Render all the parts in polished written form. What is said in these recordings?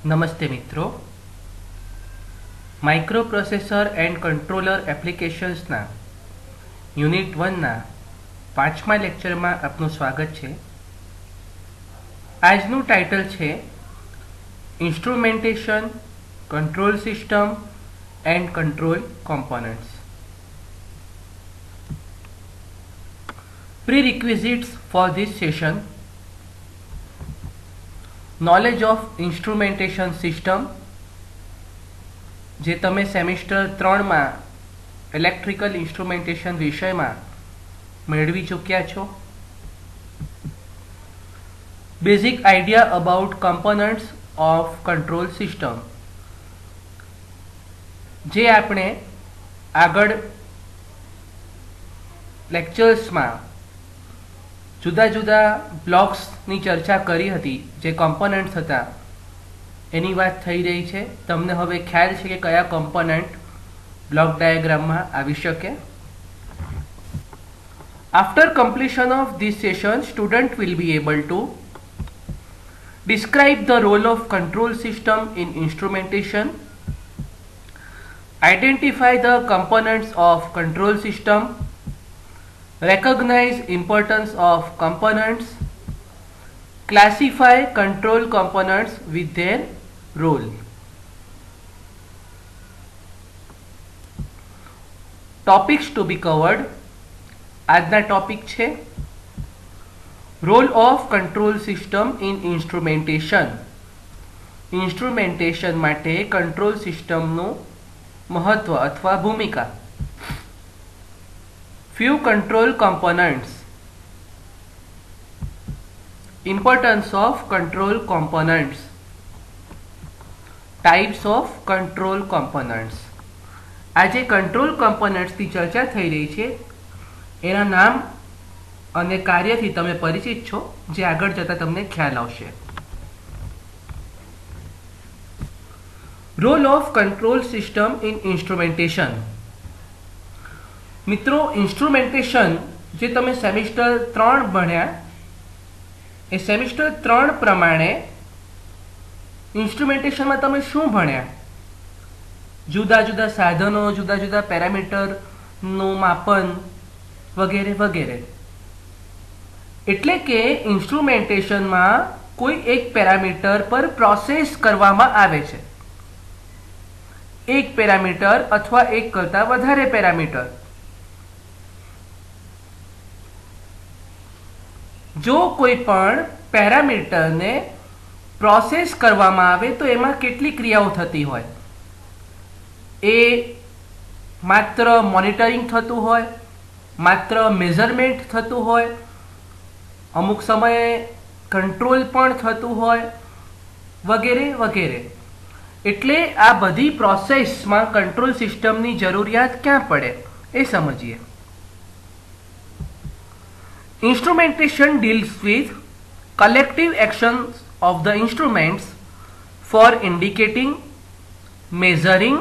નમસ્તે મિત્રો. Microprocessor and controller એપ્લિકેશન્સના unit 1ના 5મા લેક્ચરમાં આપનું સ્વાગત છે. આજનું ટાઇટલ છે instrumentation, control system and control components. Prerequisites for this session: knowledge of instrumentation system, જે તમે સેમિસ્ટર 3માં ઇલેક્ટ્રિકલ ઇન્સ્ટ્રુમેન્ટેશન વિષયમાં મેળવી ચૂક્યા છો. Basic idea about components of control system, જે આપણે આગળ લેક્ચર્સમાં જુદા જુદા બ્લોક્સની ચર્ચા કરી હતી, જે કમ્પોનન્ટ્સ હતા એની વાત થઈ રહી છે. તમને હવે ખ્યાલ છે કે કયા કમ્પોનન્ટ બ્લોક ડાયાગ્રામમાં આવી શકે. After completion of this session, student will be able to describe the role of control system in instrumentation, identify the components of control system, recognize importance of components, classify control components with their role. Topics to be covered. આજના topic છે role of control system in instrumentation. Instrumentation માટે control સિસ્ટમનું મહત્વ અથવા ભૂમિકા. few control components, importance of control components, types of control components. આજે control કમ્પોનન્ટ્સની ચર્ચા થઈ રહી છે, એના નામ અને કાર્યથી તમે પરિચિત છો, જે આગળ જતા તમને ખ્યાલ આવશે. Role of control system in instrumentation. મિત્રો, ઇન્સ્ટ્રુમેન્ટેશન જે તમે સેમિસ્ટર 3 ભણ્યા, એ સેમિસ્ટર 3 પ્રમાણે ઇન્સ્ટ્રુમેન્ટેશનમાં તમે શું ભણ્યા? જુદા જુદા સાધનો, જુદા જુદા પેરામીટરનું માપન વગેરે વગેરે. એટલે કે ઇન્સ્ટ્રુમેન્ટેશનમાં કોઈ એક પેરામીટર પર પ્રોસેસ કરવામાં આવે છે. એક પેરામીટર અથવા એક કરતાં વધારે પેરામીટર. જો કોઈ પણ પેરામીટરને પ્રોસેસ કરવામાં આવે તો એમાં કેટલી ક્રિયાઓ થતી હોય? એ માત્ર મોનિટરિંગ થતું હોય, માત્ર મેઝરમેન્ટ થતું હોય, અમુક સમયે કંટ્રોલ પણ થતું હોય, વગેરે વગેરે. એટલે આ બધી પ્રોસેસમાં કંટ્રોલ સિસ્ટમની જરૂરિયાત ક્યાં પડે એ સમજીએ. Instrumentation deals with collective actions of the instruments for indicating, measuring,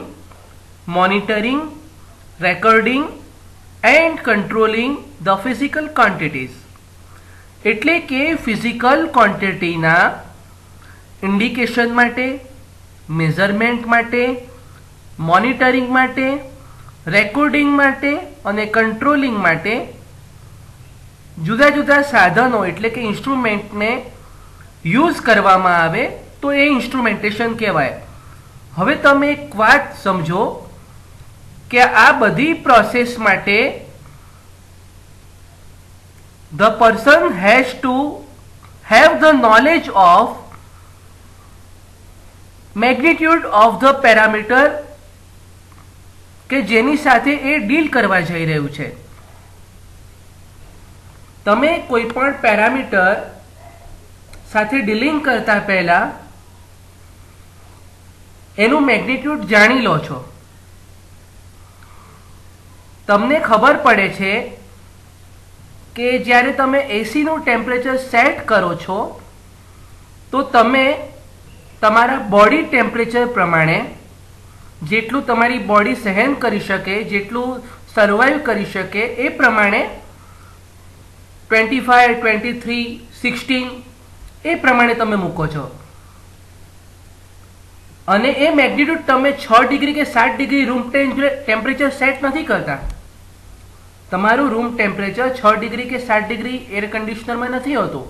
monitoring, recording and controlling the physical quantities. એટલે કે ફિઝિકલ ક્વોન્ટિટીના ઇન્ડિકેશન માટે, મેઝરમેન્ટ માટે, મોનિટરિંગ માટે, રેકોર્ડિંગ માટે અને કંટ્રોલિંગ માટે જુદા જુદા સાધનો એટલે કે ઇન્સ્ટ્રુમેન્ટને યુઝ કરવામાં આવે તો એ ઇન્સ્ટ્રુમેન્ટેશન કહેવાય. હવે તમે એક વાત સમજો કે આ બધી પ્રોસેસ માટે the person has to have the knowledge of magnitude of the parameter કે જેની સાથે એ ડીલ કરવા જઈ રહ્યું છે. તમે કોઈ પણ પેરામીટર સાથે ડીલિંગ કરતા પહેલા એનું મેગ્નિટ્યુડ જાણી લો છો. તમને ખબર પડે છે કે જ્યારે તમે એસીનું ટેમ્પરેચર સેટ કરો છો તો તમે તમારા બોડી ટેમ્પરેચર પ્રમાણે જેટલું તમારી બોડી સહન કરી શકે, જેટલું સર્વાઈવ કરી શકે, એ પ્રમાણે 25, 23, 16 એ પ્રમાણે તમે મૂકો છો. અને એ મેગ્નિટ્યુડ તમે 6 ડિગ્રી કે 7 ડિગ્રી રૂમ ટેમ્પરેચર સેટ નથી કરતા. તમારું રૂમ ટેમ્પરેચર 6 ડિગ્રી કે 7 ડિગ્રી એર કન્ડિશનરમાં નથી હોતું,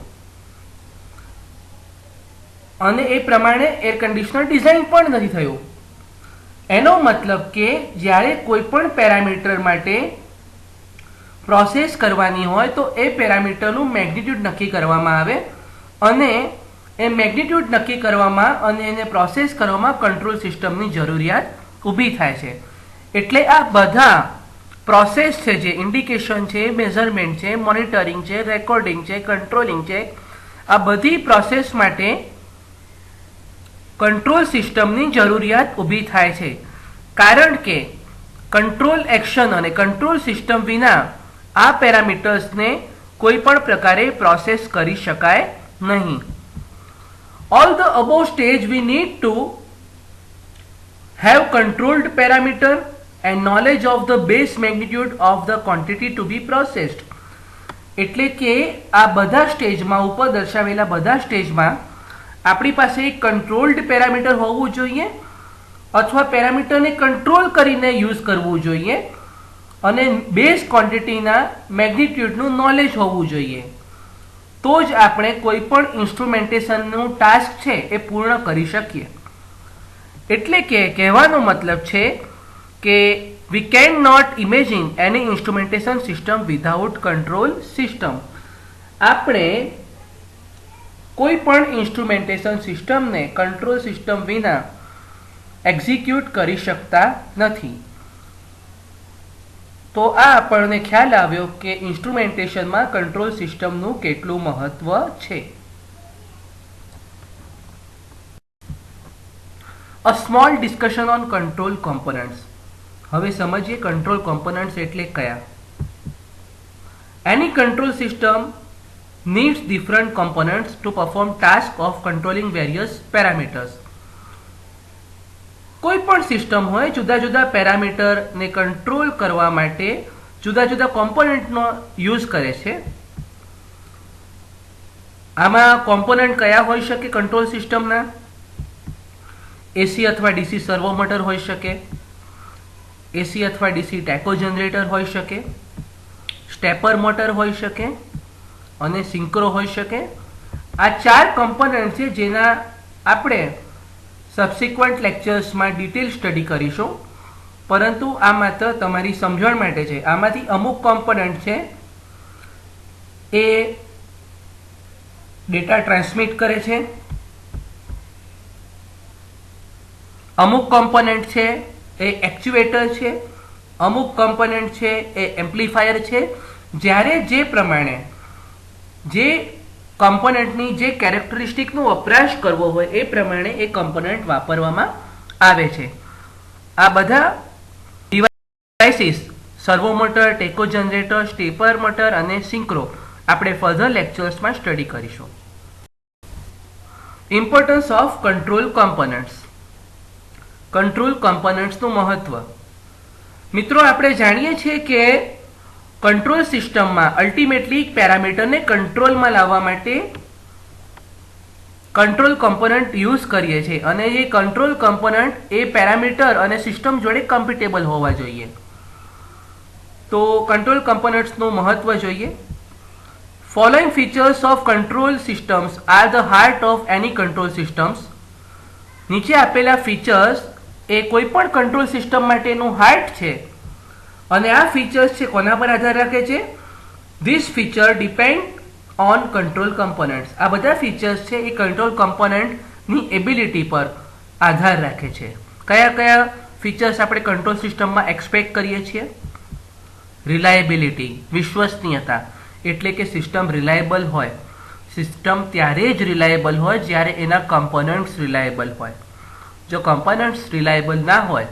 અને એ પ્રમાણે એર કન્ડિશનર ડિઝાઇન પણ નથી થયું. એનો મતલબ કે જ્યારે કોઈ પણ પેરામીટર માટે પ્રોસેસ કરવાની હોય તો એ પેરામીટરનું મેગ્નિટ્યુડ નક્કી કરવામાં આવે, અને એ મેગ્નિટ્યુડ નક્કી કરવામાં અને એને પ્રોસેસ કરવામાં કંટ્રોલ સિસ્ટમની જરૂરિયાત ઊભી થાય છે. એટલે આ બધા પ્રોસેસ છે, જે ઇન્ડિકેશન છે, મેઝરમેન્ટ છે, મોનિટરિંગ છે, રેકોર્ડિંગ છે, કંટ્રોલિંગ છે, આ બધી પ્રોસેસ માટે કંટ્રોલ સિસ્ટમની જરૂરિયાત ઊભી થાય છે. કારણ કે કંટ્રોલ એક્શન અને કંટ્રોલ સિસ્ટમ વિના આ પેરામીટર્સને કોઈ પણ પ્રકારે પ્રોસેસ કરી શકાય નહીં. All the above stage we need to have controlled parameter and knowledge of the base magnitude of the quantity to be processed. એટલે કે આ બધા સ્ટેજમાં, ઉપર દર્શાવેલા બધા સ્ટેજમાં આપણી પાસે એક કંટ્રોલ્ડ પેરામીટર હોવું જોઈએ, અથવા પેરામીટરને કંટ્રોલ કરીને યુઝ કરવું જોઈએ, અને બેઝ ક્વોન્ટિટીના મેગ્નિટ્યુડનું નોલેજ હોવું જોઈએ. તો જ આપણે કોઈ પણ ઇન્સ્ટ્રુમેન્ટેશનનું ટાસ્ક છે એ પૂર્ણ કરી શકીએ. એટલે કે કહેવાનો મતલબ છે કે we can not imagine any instrumentation system without control system. આપણે કોઈ પણ ઇન્સ્ટ્રુમેન્ટેશન સિસ્ટમને કંટ્રોલ સિસ્ટમ વિના એક્ઝિક્યુટ કરી શકતા નથી. તો આ આપણને ખ્યાલ આવ્યો કે ઇન્સ્ટ્રુમેન્ટેશનમાં કંટ્રોલ સિસ્ટમનું કેટલું મહત્વ છે. A small discussion on control components. હવે સમજીએ કંટ્રોલ કોમ્પોનન્ટ્સ એટલે કયા. Any control system needs different components to perform task of controlling various parameters. કોઈ પણ સિસ્ટમ હોય જુદા જુદા પેરામીટરને કંટ્રોલ કરવા માટે જુદા જુદા કોમ્પોનન્ટનો યુઝ કરે છે. આમાં કોમ્પોનન્ટ કયા હોઈ શકે કંટ્રોલ સિસ્ટમના? એસી અથવા ડીસી સર્વો મોટર હોઈ શકે, એસી અથવા ડીસી ટેકો જનરેટર હોઈ શકે, સ્ટેપર મોટર હોઈ શકે, અને સિંક્રો હોઈ શકે. આ 4 કમ્પોનન્ટ છે જેના આપણે સબસિક્વન્ટ લેક્ચર્સમાં ડિટેલ સ્ટડી કરીશું, પરંતુ આ માત્ર તમારી સમજણ માટે છે. આમાંથી અમુક કોમ્પોનન્ટ છે એ ડેટા ટ્રાન્સમિટ કરે છે, અમુક કોમ્પોનન્ટ છે એ એક્ચ્યુએટર છે, અમુક કોમ્પોનન્ટ છે એ એમ્પ્લીફાયર છે. જ્યારે જે પ્રમાણે જે કમ્પોનન્ટની જે કેરેક્ટરિસ્ટિકનો વપરાશ કરવો હોય એ પ્રમાણે એ કમ્પોનન્ટ વાપરવામાં આવે છે. આ બધા devices servo motor, tacho generator, stepper motor અને સિંક્રો આપણે ફર્ધર લેક્ચર્સમાં સ્ટડી કરીશું. Importance of control components. Control કોમ્પોનન્ટ્સનું મહત્વ. મિત્રો, આપણે જાણીએ છીએ કે કંટ્રોલ સિસ્ટમમાં અલ્ટિમેટલી પેરામીટરને કંટ્રોલમાં લાવવા માટે કંટ્રોલ કમ્પોનન્ટ યુઝ કરીએ છીએ, અને એ કંટ્રોલ કમ્પોનન્ટ એ પેરામીટર અને સિસ્ટમ જોડે કમ્પેટેબલ હોવા જોઈએ. તો કંટ્રોલ કમ્પોનન્ટ્સનું મહત્વ જોઈએ. Following features of control systems are the heart of any control systems. નીચે આપેલા ફીચર્સ એ કોઈ પણ કંટ્રોલ સિસ્ટમ માટેનું હાર્ટ છે, અને આ ફીચર્સ છે કોના પર આધાર રાખે છે? This feature depend on control components. આ બધા ફીચર્સ છે એ કંટ્રોલ કમ્પોનન્ટની એબિલિટી પર આધાર રાખે છે. કયા કયા ફીચર્સ આપણે કંટ્રોલ સિસ્ટમમાં એક્સપેક્ટ કરીએ છીએ? રિલાયબિલિટી, વિશ્વસનીયતા, એટલે કે સિસ્ટમ રિલાયબલ હોય. સિસ્ટમ ત્યારે જ રિલાયબલ હોય જ્યારે એના કમ્પોનન્ટ્સ રિલાયબલ હોય. જો કમ્પોનન્ટ્સ રિલાયબલ ના હોય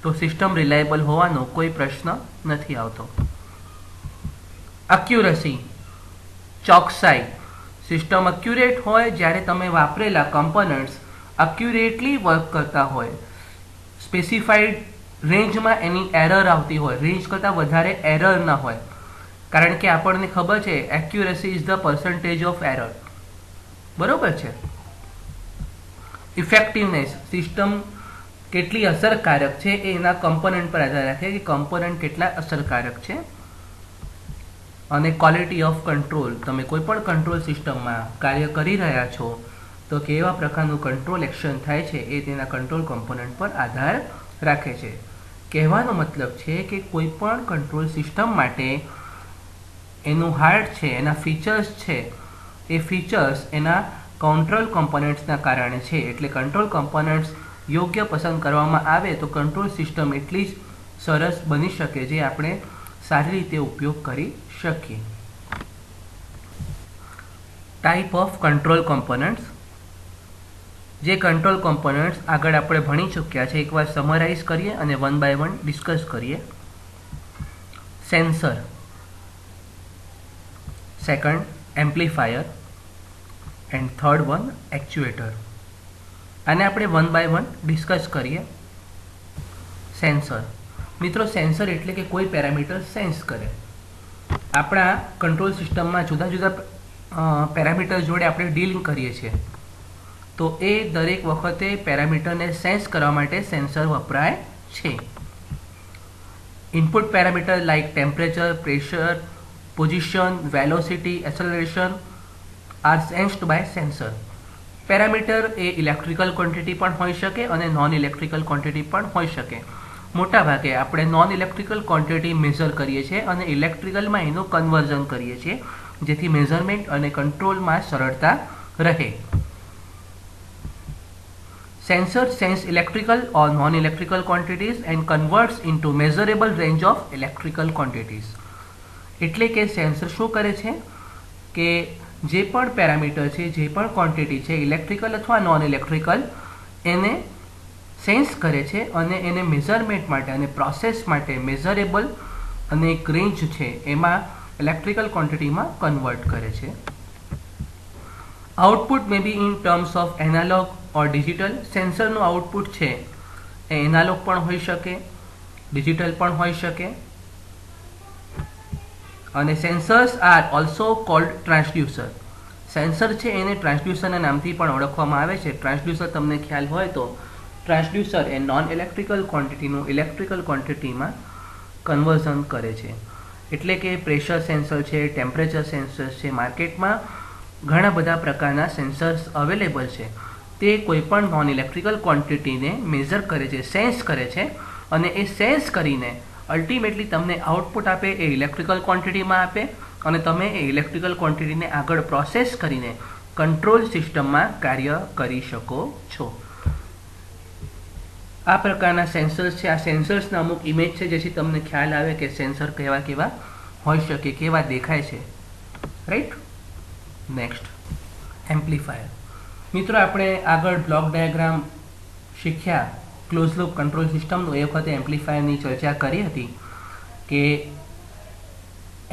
તો સિસ્ટમ રિલાયબલ હોવાનો કોઈ પ્રશ્ન નથી આવતો. અક્યુરસી, ચોકસાઈ. સિસ્ટમ અક્યુરેટ હોય જ્યારે તમે વાપરેલા કમ્પોનન્ટ્સ અક્યુરેટલી વર્ક કરતા હોય, સ્પેસિફાઈડ રેન્જમાં એની એરર આવતી હોય, રેન્જ કરતાં વધારે એરર ના હોય. કારણ કે આપણને ખબર છે accuracy is the percentage of error. બરોબર છે? ઇફેક્ટિવનેસ, સિસ્ટમ કેટલી અસરકારક છે એ એના કમ્પોનન્ટ પર આધાર રાખે કે કમ્પોનન્ટ કેટલા અસરકારક છે. અને ક્વોલિટી ઓફ કંટ્રોલ, તમે કોઈ પણ કંટ્રોલ સિસ્ટમમાં કાર્ય કરી રહ્યા છો તો કેવા પ્રકારનું કંટ્રોલ એક્શન થાય છે એ તેના કંટ્રોલ કમ્પોનન્ટ પર આધાર રાખે છે. કહેવાનો મતલબ છે કે કોઈ પણ કંટ્રોલ સિસ્ટમ માટે એનું હાર્ટ છે, એના ફીચર્સ છે, એ ફીચર્સ એના કંટ્રોલ કમ્પોનન્ટ્સના કારણે છે. એટલે કંટ્રોલ કમ્પોનન્ટ્સ યોગ્ય પસંદ કરવામાં આવે તો કંટ્રોલ સિસ્ટમ એટલી જ સરસ બની શકે જે આપણે સારી રીતે ઉપયોગ કરી શકીએ. Type of control components. જે કંટ્રોલ કમ્પોનન્ટ્સ આગળ આપણે ભણી ચૂક્યા છે એકવાર સમરાઇઝ કરીએ અને વન બાય વન ડિસ્કસ કરીએ. Sensor, second amplifier and third one actuator. આને આપણે વન બાય વન ડિસ્કસ કરીએ. સેન્સર મિત્રો, સેન્સર એટલે કે કોઈ પેરામીટર સેન્સ કરે. આપણા કંટ્રોલ સિસ્ટમમાં જુદા જુદા પેરામીટર જોડે આપણે ડીલિંગ કરીએ છીએ તો એ દરેક વખતે પેરામીટરને સેન્સ કરવા માટે સેન્સર વપરાય છે. Input parameter like temperature, pressure, position, velocity, acceleration are sensed by sensor. Parameter એ ઇલેક્ટ્રિકલ ક્વોન્ટિટી પણ હોઈ શકે અને નોન ઇલેક્ટ્રિકલ ક્વોન્ટિટી પણ હોઈ શકે. મોટાભાગે આપણે નોન ઇલેક્ટ્રિકલ ક્વોન્ટિટી મેઝર કરીએ છીએ અને ઇલેક્ટ્રિકલમાં એનું કન્વર્ઝન કરીએ છીએ જેથી મેઝરમેન્ટ અને કંટ્રોલમાં સરળતા રહે. Sensor sense electrical or non-electrical quantities and converts into measurable range of electrical quantities. એટલે કે સેન્સર શું કરે છે કે જે પણ પેરામીટર છે, જે પણ ક્વોન્ટિટી છે, ઇલેક્ટ્રિકલ અથવા નોન ઇલેક્ટ્રિકલ, એને સેન્સ કરે છે અને એને મેઝરમેન્ટ માટે અને પ્રોસેસ માટે મેઝરેબલ અને એક રેન્જ છે એમાં ઇલેક્ટ્રિકલ ક્વોન્ટિટીમાં કન્વર્ટ કરે છે. Output may be in terms of analog or digital. સેન્સરનું આઉટપુટ છે એ એનાલોગ પણ હોઈ શકે, ડિજિટલ પણ હોઈ શકે. અને sensors are also cold transducer. Sensor છે એને ટ્રાન્સડ્યુસરના નામથી પણ ઓળખવામાં આવે છે. ટ્રાન્સડ્યુસર તમને ખ્યાલ હોય તો ટ્રાન્સડ્યુસર એ નોન ઇલેક્ટ્રિકલ ક્વોન્ટિટીનું ઇલેક્ટ્રિકલ ક્વોન્ટિટીમાં કન્વર્ઝન કરે છે. એટલે કે પ્રેશર સેન્સર છે, ટેમ્પરેચર સેન્સર્સ છે, માર્કેટમાં ઘણા બધા પ્રકારના સેન્સર્સ અવેલેબલ છે. તે કોઈપણ નોન ઇલેક્ટ્રિકલ ક્વોન્ટિટીને મેઝર કરે છે, સેન્સ કરે છે અને એ સેન્સ કરીને અલ્ટિમેટલી તમને આઉટપુટ આપે એ ઇલેક્ટ્રિકલ ક્વોન્ટિટીમાં આપે અને તમે એ ઇલેક્ટ્રિકલ ક્વોન્ટિટીને આગળ પ્રોસેસ કરીને કંટ્રોલ સિસ્ટમમાં કાર્ય કરી શકો છો. આ પ્રકારના સેન્સર્સ છે. આ સેન્સર્સના અમુક ઇમેજ છે જેથી તમને ખ્યાલ આવે કે સેન્સર કેવા કેવા હોઈ શકે, કેવા દેખાય છે. રાઈટ. Next amplifier. મિત્રો, આપણે આગળ બ્લોક ડાયાગ્રામ શીખ્યા ક્લોઝ લૂપ કંટ્રોલ સિસ્ટમનું. એ વખતે એમ્પ્લીફાયરની ચર્ચા કરી હતી કે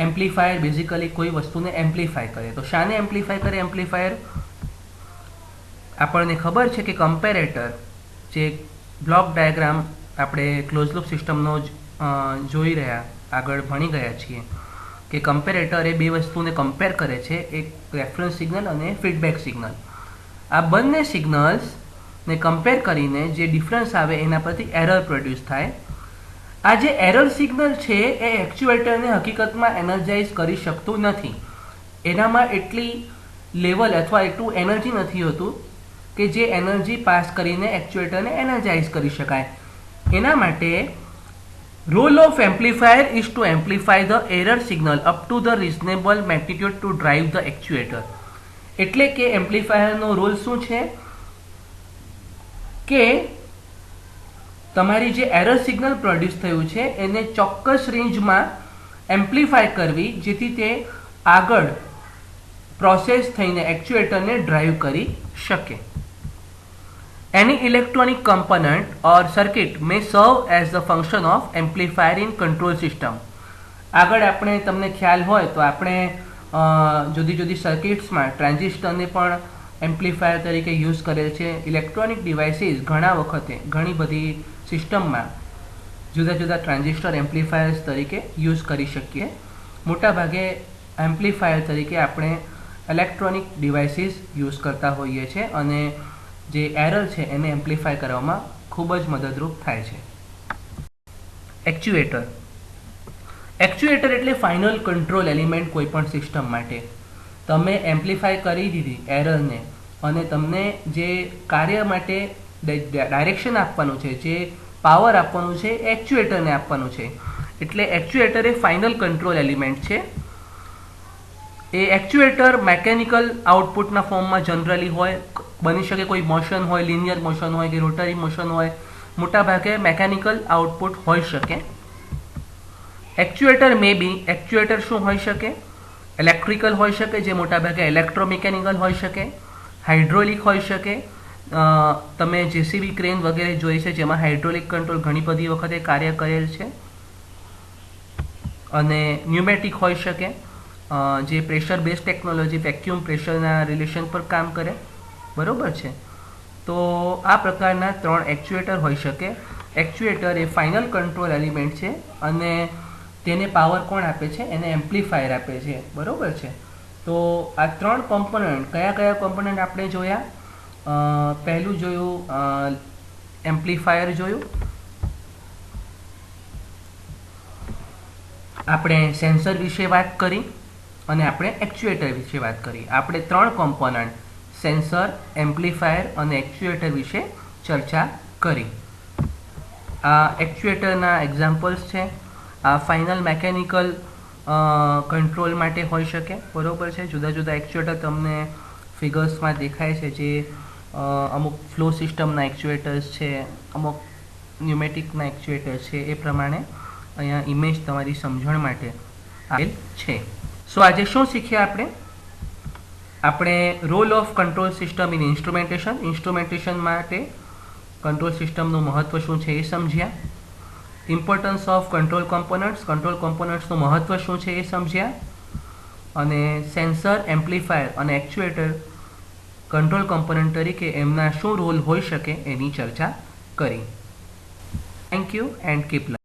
એમ્પ્લીફાયર બેઝિકલી કોઈ વસ્તુને એમ્પ્લીફાય કરે. તો શાને એમ્પ્લીફાય કરે એમ્પ્લીફાયર? આપણને ખબર છે કે કમ્પેરેટર, જે બ્લોક ડાયાગ્રામ આપણે ક્લોઝ લૂપ સિસ્ટમનો જોઈ રહ્યા, આગળ ભણી ગયા છીએ કે કમ્પેરેટર એ બે વસ્તુને કમ્પેર કરે છે, એક રેફરન્સ સિગ્નલ અને ફીડબેક સિગ્નલ. આ બંને સિગ્નલ્સને કમ્પેર કરીને જે ડિફરન્સ આવે એના પરથી એરર પ્રોડ્યુસ થાય. આ જે એરર સિગ્નલ છે એ એક્ચ્યુએટરને હકીકતમાં એનર્જાઇઝ કરી શકતું નથી. એનામાં એટલી લેવલ અથવા એટલું એનર્જી નથી હોતું કે જે એનર્જી પાસ કરીને એક્ચ્યુએટરને એનર્જાઇઝ કરી શકાય. એના માટે role of amplifier is to amplify the error signal up to the reasonable magnitude to drive the actuator. એટલે કે એમ્પ્લીફાયરનો રોલ શું છે કે તમારી જે એરર સિગ્નલ પ્રોડ્યુસ થયું છે એને ચોક્કસ રેન્જમાં એમ્પ્લીફાય કરવી જેથી તે આગળ પ્રોસેસ થઈને એક્ચ્યુએટરને ડ્રાઈવ કરી શકે. Any electronic component or circuit may serve as the function of amplifier in control system. આગળ આપણે તમને ખ્યાલ હોય તો આપણે જુદી જુદી સર્કિટ્સમાં ટ્રાન્ઝિસ્ટરને પણ એમ્પ્લીફાયર તરીકે યુઝ કરેલ છે. ઇલેક્ટ્રોનિક ડિવાઇસીસ ઘણા વખતે ઘણી બધી સિસ્ટમમાં જુદા જુદા ટ્રાન્ઝિસ્ટર એમ્પ્લીફાયર્સ તરીકે યુઝ કરી શકીએ. મોટાભાગે એમ્પ્લીફાયર તરીકે આપણે ઇલેક્ટ્રોનિક ડિવાઇસીસ યુઝ કરતા હોઈએ છીએ અને જે એરર છે એને એમ્પ્લિફાય કરવામાં ખૂબ જ મદદરૂપ થાય છે. એક્ચ્યુએટર. એક્ચ્યુએટર એટલે ફાઇનલ કંટ્રોલ એલિમેન્ટ કોઈ પણ સિસ્ટમ માટે. તમે એમ્પ્લિફાય કરી દીધી એરરને અને તમને જે કાર્ય માટે ડાયરેક્શન આપવાનું છે, જે પાવર આપવાનું છે, એક્ચ્યુએટરને આપવાનું છે. એટલે એક્ચ્યુએટર એ ફાઇનલ કંટ્રોલ એલિમેન્ટ છે. એ એક્ચ્યુએટર મેકેનિકલ આઉટપુટના ફોર્મમાં જનરલી હોય, બની શકે કોઈ મોશન હોય, લિનિયર મોશન હોય કે રોટરી મોશન હોય, મોટાભાગે મેકેનિકલ આઉટપુટ હોઈ શકે. એક્ચ્યુએટર મે બી, એક્ચ્યુએટર શું હોઈ શકે? ઇલેક્ટ્રિકલ હોઈ શકે, જે મોટાભાગે ઇલેક્ટ્રોમિકેનિકલ હોઈ શકે, હાઇડ્રોલિક હોઈ શકે. તમે જેસીબી ક્રેન વગેરે જોઈ છે જેમાં હાઇડ્રોલિક કંટ્રોલ ઘણી બધી વખતે કાર્ય કરેલ છે. અને ન્યુમેટિક હોઈ શકે, જે પ્રેશર બેઝ ટેકનોલોજી, વેક્યુમ પ્રેશરના રિલેશન પર કામ કરે. બરોબર છે. તો આ પ્રકારના 3 એક્ચ્યુએટર હોઈ શકે. એક્ચ્યુએટર એ ફાઇનલ કંટ્રોલ એલિમેન્ટ છે અને તેને પાવર કોણ આપે છે? એને એમ્પ્લીફાયર આપે છે. બરોબર છે. તો આ 3 કોમ્પોનન્ટ, કયા કોમ્પોનન્ટ આપણે જોયા? પહેલું જોયું એમ્પ્લીફાયર જોયું, આપણે સેન્સર વિશે વાત કરી અને આપણે એક્ચ્યુએટર વિશે વાત કરી. આપણે 3 કોમ્પોનન્ટ સેન્સર, એમ્પ્લીફાયર અને એક્ચ્યુએટર વિશે ચર્ચા કરી. આ એક્ચ્યુએટરના એક્ઝામ્પલ્સ છે. આ ફાઇનલ મેકેનિકલ કંટ્રોલ માટે હોઈ શકે. બરોબર છે. જુદા જુદા એક્ચ્યુએટર તમને ફિગર્સમાં દેખાય છે, જે અમુક ફ્લો સિસ્ટમના એક્ચ્યુએટર્સ છે, અમુક ન્યુમેટિકના એક્ચ્યુએટર્સ છે. એ પ્રમાણે અહીંયા ઇમેજ તમારી સમજણ માટે આપેલ છે. સો આજે શું શીખ્યા આપણે role of control system in instrumentation. Instrumentation માટે કંટ્રોલ સિસ્ટમનું મહત્વ શું છે એ સમજ્યા. Importance of control components, control કોમ્પોનન્ટ્સનું મહત્વ શું છે એ સમજ્યા. અને સેન્સર, એમ્પ્લીફાયર અને એક્ચ્યુએટર કંટ્રોલ કોમ્પોનન્ટ તરીકે એમના શું રોલ હોઈ શકે એની ચર્ચા કરી. Thank you and keep learning.